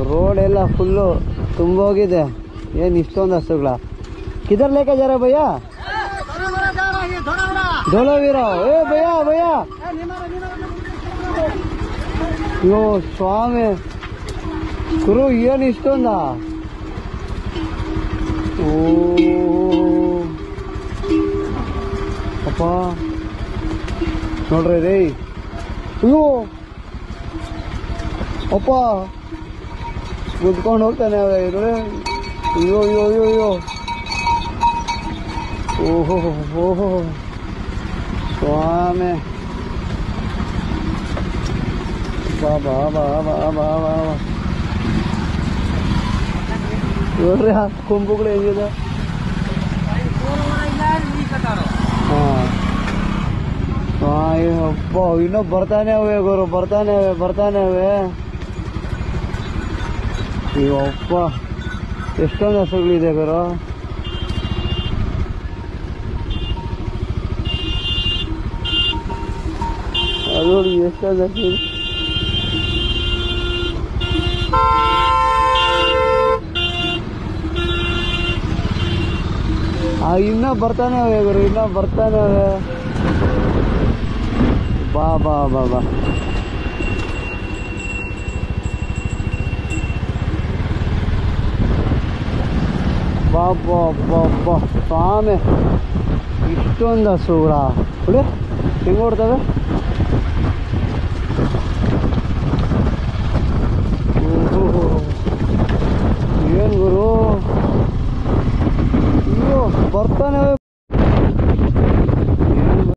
Road ಎಲ್ಲ full ತುಂಬೋಗಿದೆ. ಏನು ಇಷ್ಟೊಂದು ಹಸುಗಳ. किधर लेके जा रहे भैया? धोलावीरा. ए भैया भैया यो स्वामी गुरु ಏನು ಇಷ್ಟೊಂದ. ಓ ಅಪ್ಪ ನೋಡ್ರಿ ರೀ. ಅಯ್ಯೋ ಅಪ್ಪ ಕುತ್ಕೊಂಡು ಹೋಗ್ತಾನೆ ಇವ್ರು. ಅಯ್ಯೋ ಅಯ್ಯೋ ಅಯ್ಯೋ ಅಯ್ಯೋ. ಓಹೋ ಓಹೋ ಸ್ವಾಮಿ. ಬಾ ಬಾ ಬಾ ಬಾ ಬಾ ಬಾ ನೋಡ್ರಿ ಆ ಕೊಂಬುಗಳು ಹೆಂಗಿದೆ. ಹಾಂ ಅಪ್ಪ ಇನ್ನೂ ಬರ್ತಾನೆ ಅವೆ ಗುರು, ಬರ್ತಾನೆ ಅವೆ ಬರ್ತಾನೆ ಅವೆ. ಅಯ್ಯಪ್ಪ ಎಷ್ಟೊಂದು ಹಸುಗಳಿದೆ ಗುರು. ಅದು ಎಷ್ಟೊಂದು ಹಸು. ಇನ್ನೂ ಬರ್ತಾನೆ ಅವೆ ಗುರು, ಇನ್ನೂ ಬರ್ತಾನೆ ಅವೆ. ಬಾ ಬಾ ಬಾ ಬಾ. ಬಾ ಸ್ವಾಮಿ ಇಷ್ಟೊಂದು ಹಸುಗಳ ಹುಡಿ ಹೆಂಗೆ ಓಡ್ತವೆ. ಏನು ಗುರು, ಅಯ್ಯೋ ಬರ್ತಾನೆ